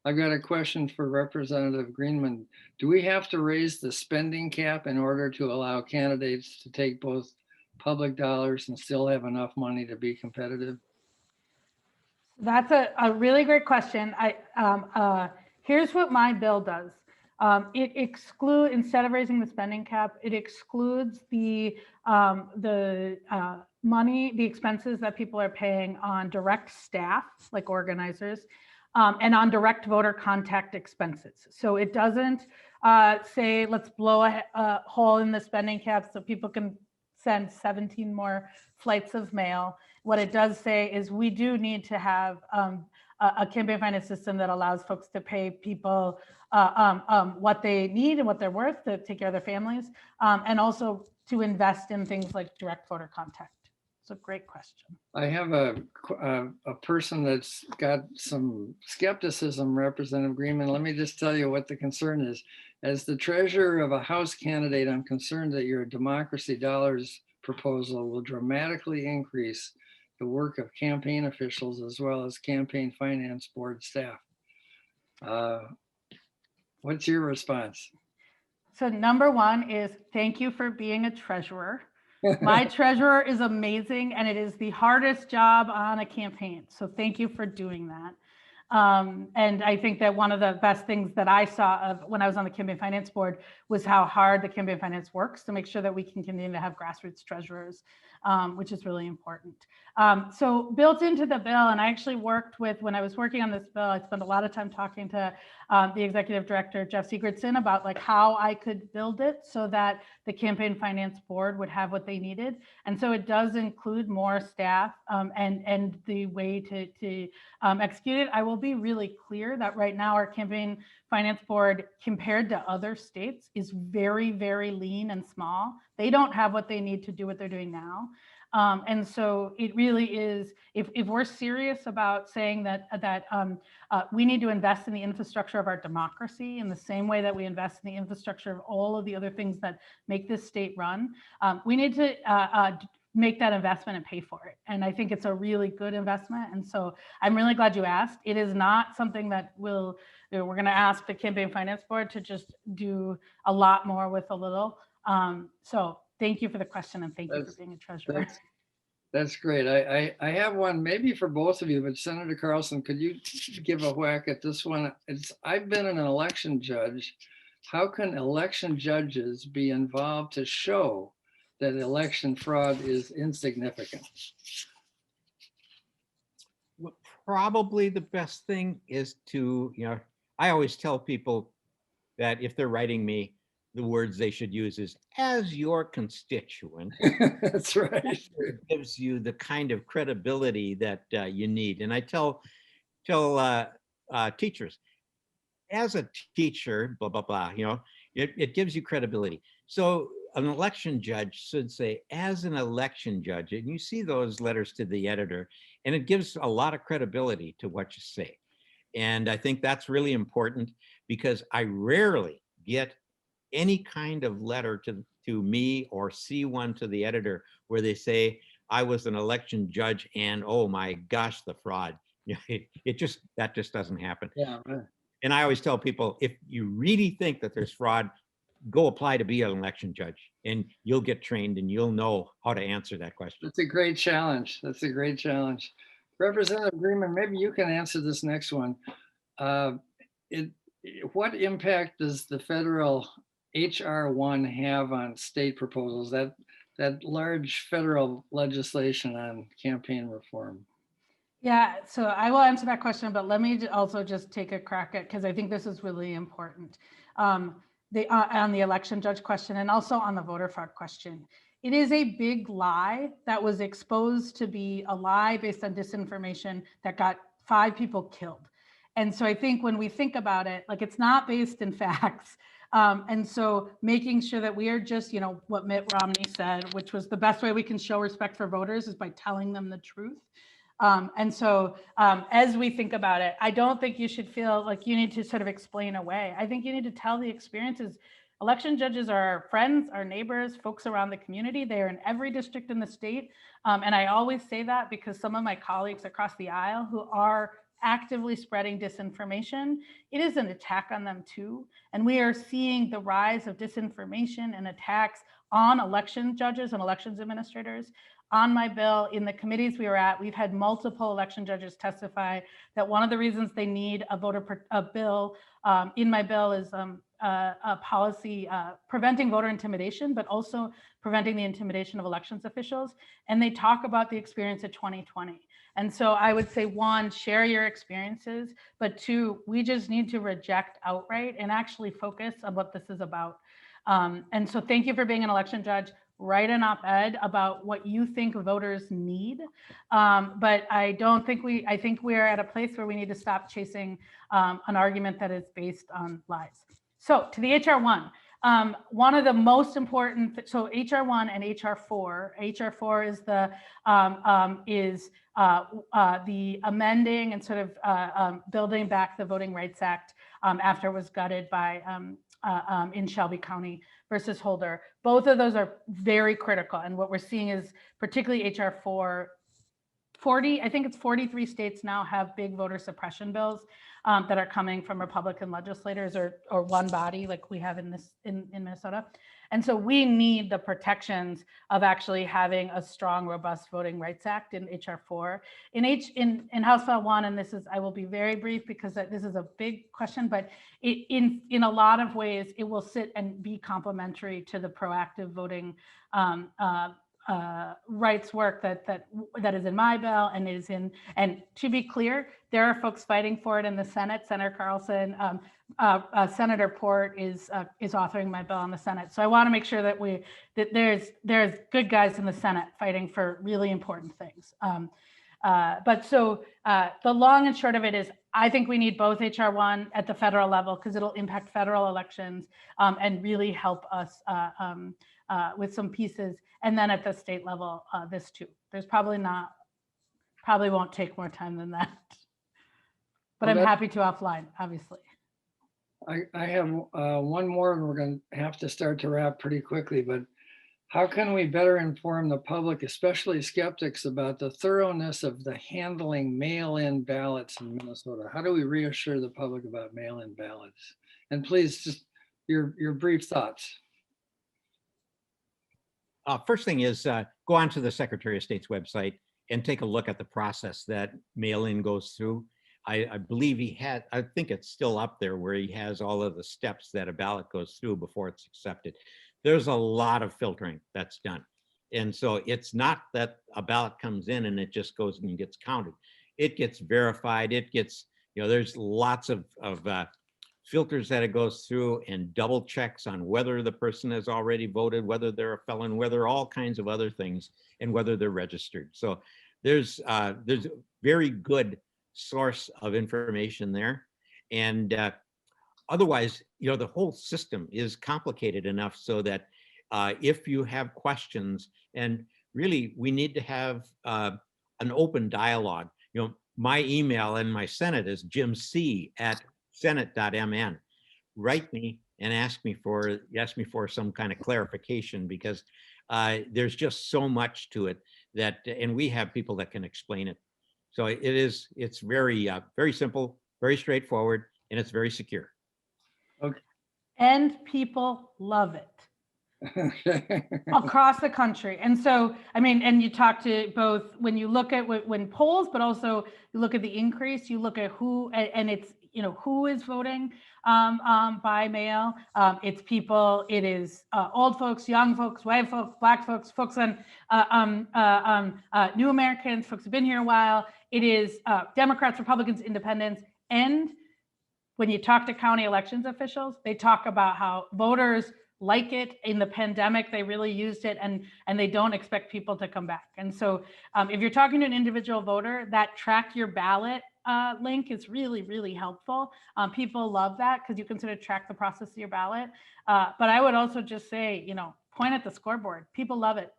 I've got a question for Representative Greenman. Do we have to raise the spending cap in order to allow candidates to take both public dollars and still have enough money to be competitive? That's a really great question. Here's what my bill does. It excludes, instead of raising the spending cap, it excludes the money, the expenses that people are paying on direct staff, like organizers, and on direct voter contact expenses. So it doesn't say, let's blow a hole in the spending cap so people can send 17 more flights of mail. What it does say is we do need to have a campaign finance system that allows folks to pay people what they need and what they're worth to take care of their families, and also to invest in things like direct voter contact. It's a great question. I have a person that's got some skepticism, Representative Greenman. Let me just tell you what the concern is. As the treasurer of a House candidate, I'm concerned that your democracy dollars proposal will dramatically increase the work of campaign officials as well as campaign finance board staff. What's your response? So number one is thank you for being a treasurer. My treasurer is amazing, and it is the hardest job on a campaign. So thank you for doing that. And I think that one of the best things that I saw of when I was on the campaign finance board was how hard the campaign finance works to make sure that we can continue to have grassroots treasurers, which is really important. So built into the bill, and I actually worked with, when I was working on this bill, I spent a lot of time talking to the executive director, Jeff Sigurdson, about like how I could build it so that the campaign finance board would have what they needed. And so it does include more staff and the way to execute it. I will be really clear that right now our campaign finance board compared to other states is very, very lean and small. They don't have what they need to do what they're doing now. And so it really is, if we're serious about saying that we need to invest in the infrastructure of our democracy in the same way that we invest in the infrastructure of all of the other things that make this state run, we need to make that investment and pay for it. And I think it's a really good investment. And so I'm really glad you asked. It is not something that we're going to ask the campaign finance board to just do a lot more with a little. So thank you for the question, and thank you for being a treasurer. That's great. I have one maybe for both of you, but Senator Carlson, could you give a whack at this one? I've been an election judge. How can election judges be involved to show that election fraud is insignificant? Well, probably the best thing is to, I always tell people that if they're writing me, the words they should use is as your constituent. That's right. It gives you the kind of credibility that you need. And I tell teachers, as a teacher, blah, blah, blah, it gives you credibility. So an election judge should say, as an election judge, and you see those letters to the editor, and it gives a lot of credibility to what you say. And I think that's really important because I rarely get any kind of letter to me or see one to the editor where they say, I was an election judge and oh my gosh, the fraud. That just doesn't happen. Yeah, right. And I always tell people, if you really think that there's fraud, go apply to be an election judge and you'll get trained and you'll know how to answer that question. That's a great challenge. That's a great challenge. Representative Greenman, maybe you can answer this next one. What impact does the federal HR1 have on state proposals, that large federal legislation on campaign reform? Yeah, so I will answer that question, but let me also just take a crack at, because I think this is really important. On the election judge question and also on the voter fraud question. It is a big lie that was exposed to be a lie based on disinformation that got 5 people killed. And so I think when we think about it, like, it's not based in facts. And so making sure that we are just, you know, what Mitt Romney said, which was the best way we can show respect for voters is by telling them the truth. And so as we think about it, I don't think you should feel like you need to sort of explain away. I think you need to tell the experiences. Election judges are our friends, our neighbors, folks around the community. They are in every district in the state. And I always say that because some of my colleagues across the aisle who are actively spreading disinformation, it is an attack on them too. And we are seeing the rise of disinformation and attacks on election judges and elections administrators. On my bill, in the committees we were at, we've had multiple election judges testify that one of the reasons they need a bill in my bill is a policy preventing voter intimidation, but also preventing the intimidation of elections officials. And they talk about the experience of 2020. And so I would say, 1, share your experiences, but 2, we just need to reject outright and actually focus on what this is about. And so thank you for being an election judge. Write an op-ed about what you think voters need. But I don't think I think we're at a place where we need to stop chasing an argument that is based on lies. So to the HR1, one of the most important, so HR1 and HR4. HR4 is the amending and sort of building back the Voting Rights Act after it was gutted by in Shelby County versus Holder. Both of those are very critical. And what we're seeing is particularly HR4, 40, I think it's 43 states now have big voter suppression bills that are coming from Republican legislators or one body like we have in Minnesota. And so we need the protections of actually having a strong, robust Voting Rights Act in HR4. In House File 1, and this is, I will be very brief because this is a big question, but in a lot of ways, it will sit and be complementary to the proactive voting rights work that is in my bill and is in, and to be clear, there are folks fighting for it in the Senate. Senator Carlson, Senator Port is authoring my bill in the Senate. So I want to make sure that there's good guys in the Senate fighting for really important things. But so the long and short of it is, I think we need both HR1 at the federal level because it'll impact federal elections and really help us with some pieces. And then at the state level, this too. There's probably won't take more time than that. But I'm happy to offline, obviously. I have one more, and we're going to have to start to wrap pretty quickly, but how can we better inform the public, especially skeptics, about the thoroughness of the handling mail-in ballots in Minnesota? How do we reassure the public about mail-in ballots? And please, just your brief thoughts. First thing is go onto the Secretary of State's website and take a look at the process that mail-in goes through. I believe I think it's still up there where he has all of the steps that a ballot goes through before it's accepted. There's a lot of filtering that's done. And so it's not that a ballot comes in and it just goes and gets counted. It gets verified. It gets, there's lots of filters that it goes through and double checks on whether the person has already voted, whether they're a felon, whether all kinds of other things, and whether they're registered. So there's very good source of information there. And otherwise, the whole system is complicated enough so that if you have questions, and really we need to have an open dialogue. My email in my Senate is jimc@senate.mn. Write me and ask me for some kind of clarification, because there's just so much to it and we have people that can explain it. So it's very, very simple, very straightforward, and it's very secure. Okay. And people love it. across the country. And so, I mean, and you talk to both when you look at when polls, but also you look at the increase, you look at who, and it's, you know, who is voting by mail. It's people, it is old folks, young folks, white folks, black folks, folks on new Americans, folks who've been here a while. It is Democrats, Republicans, independents. And when you talk to county elections officials, they talk about how voters like it. In the pandemic, they really used it, and they don't expect people to come back. And so if you're talking to an individual voter, that track your ballot link is really, really helpful. People love that because you can sort of track the process of your ballot. But I would also just say, you know, point at the scoreboard. People love it.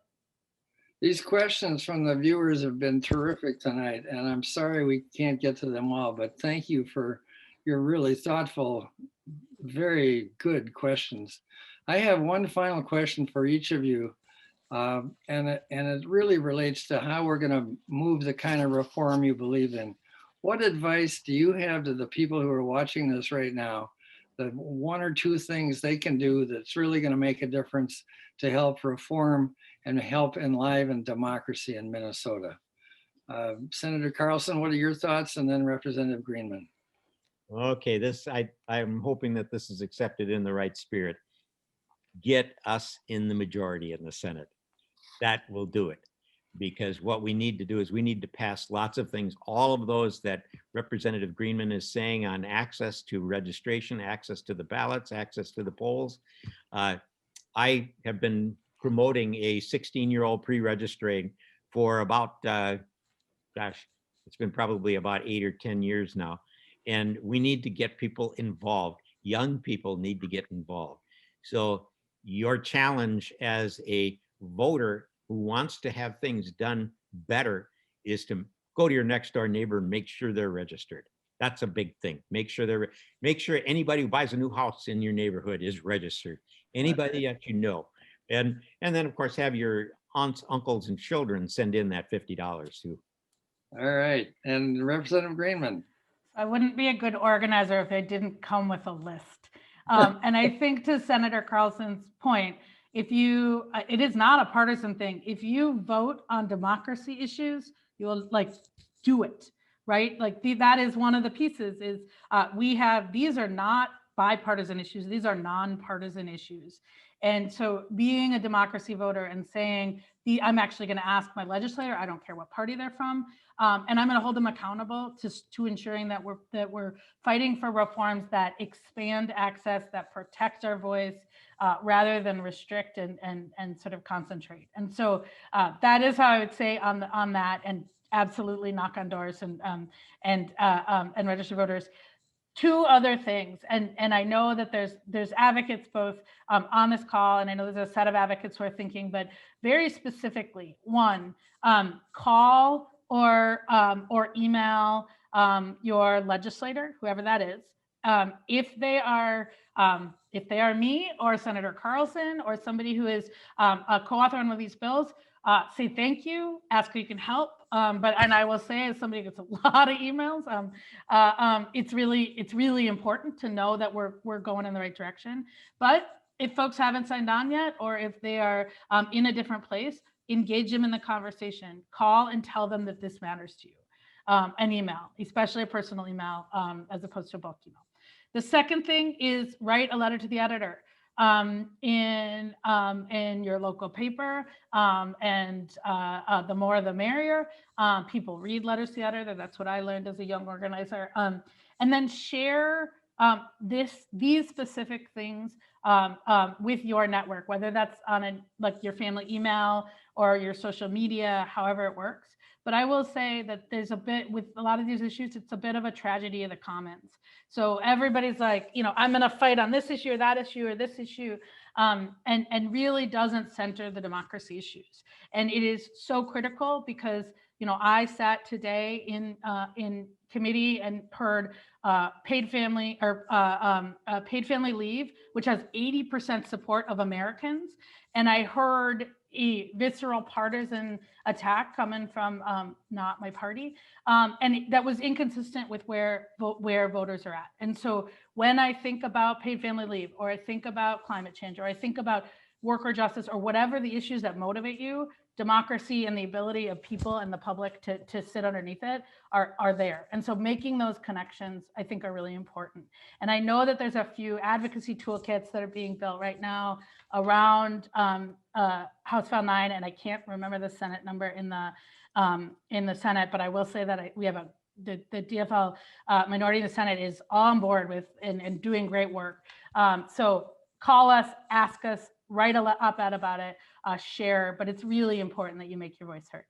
These questions from the viewers have been terrific tonight, and I'm sorry we can't get to them all, but thank you for your really thoughtful, very good questions. I have one final question for each of you, and it really relates to how we're going to move the kind of reform you believe in. What advice do you have to the people who are watching this right now, the one or two things they can do that's really going to make a difference to help reform and help enliven democracy in Minnesota? Senator Carlson, what are your thoughts? And then Representative Greenman. Okay, I'm hoping that this is accepted in the right spirit. Get us in the majority in the Senate. That will do it. Because what we need to do is we need to pass lots of things, all of those that Representative Greenman is saying on access to registration, access to the ballots, access to the polls. I have been promoting a 16-year-old pre-registering for about, it's been probably about 8 or 10 years now. And we need to get people involved. Young people need to get involved. So your challenge as a voter who wants to have things done better is to go to your next door neighbor and make sure they're registered. That's a big thing. Make sure anybody who buys a new house in your neighborhood is registered. Anybody that you know. And then of course have your aunts, uncles, and children send in that $50 too. All right. And Representative Greenman. I wouldn't be a good organizer if I didn't come with a list. And I think to Senator Carlson's point, it is not a partisan thing. If you vote on democracy issues, you will do it, right? That is one of the pieces is these are not bipartisan issues. These are nonpartisan issues. And so being a democracy voter and saying, I'm actually going to ask my legislator, I don't care what party they're from, and I'm going to hold them accountable to ensuring that we're fighting for reforms that expand access, that protect our voice, rather than restrict and sort of concentrate. And so that is how I would say on that, and absolutely knock on doors and register voters. Two other things, and I know that there's advocates both on this call, and I know there's a set of advocates who are thinking, but very specifically, one, call or email your legislator, whoever that is, if they are me or Senator Carlson or somebody who is a co-author on one of these bills, say thank you, ask who you can help. And I will say, as somebody who gets a lot of emails, it's really important to know that we're going in the right direction. But if folks haven't signed on yet, or if they are in a different place, engage them in the conversation. Call and tell them that this matters to you. An email, especially a personal email, as opposed to a bulk email. The second thing is write a letter to the editor. In your local paper, and the more the merrier. People read letters to the editor. That's what I learned as a young organizer. And then share these specific things with your network, whether that's on your family email or your social media, however it works. But I will say that there's with a lot of these issues, it's a bit of a tragedy of the commons. So everybody's like, I'm going to fight on this issue or that issue or this issue, and really doesn't center the democracy issues. And it is so critical because, I sat today in committee and heard paid family leave, which has 80% support of Americans. And I heard a visceral partisan attack coming from not my party, and that was inconsistent with where voters are at. And so when I think about paid family leave, or I think about climate change, or I think about worker justice, or whatever the issues that motivate you, democracy and the ability of people and the public to sit underneath it are there. And so making those connections, I think, are really important. And I know that there's a few advocacy toolkits that are being built right now around House File 9, and I can't remember the Senate number in the Senate, but I will say that we have the DFL minority in the Senate is on board with and doing great work. So call us, ask us, write a op-ed about it, share, but it's really important that you make your voice heard.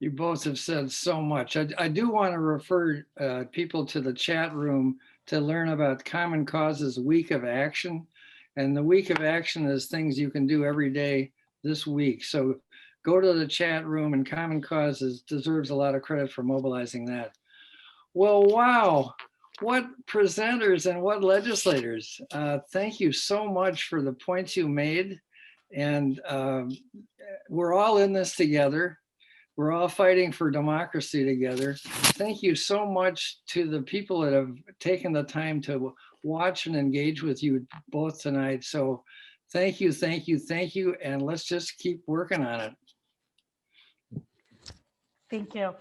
You both have said so much. I do want to refer people to the chat room to learn about Common Cause's Week of Action. And the Week of Action is things you can do every day this week. So go to the chat room, and Common Cause deserves a lot of credit for mobilizing that. Well, wow. What presenters and what legislators. Thank you so much for the points you made. And we're all in this together. We're all fighting for democracy together. Thank you so much to the people that have taken the time to watch and engage with you both tonight. So thank you, thank you, thank you. And let's just keep working on it. Thank you.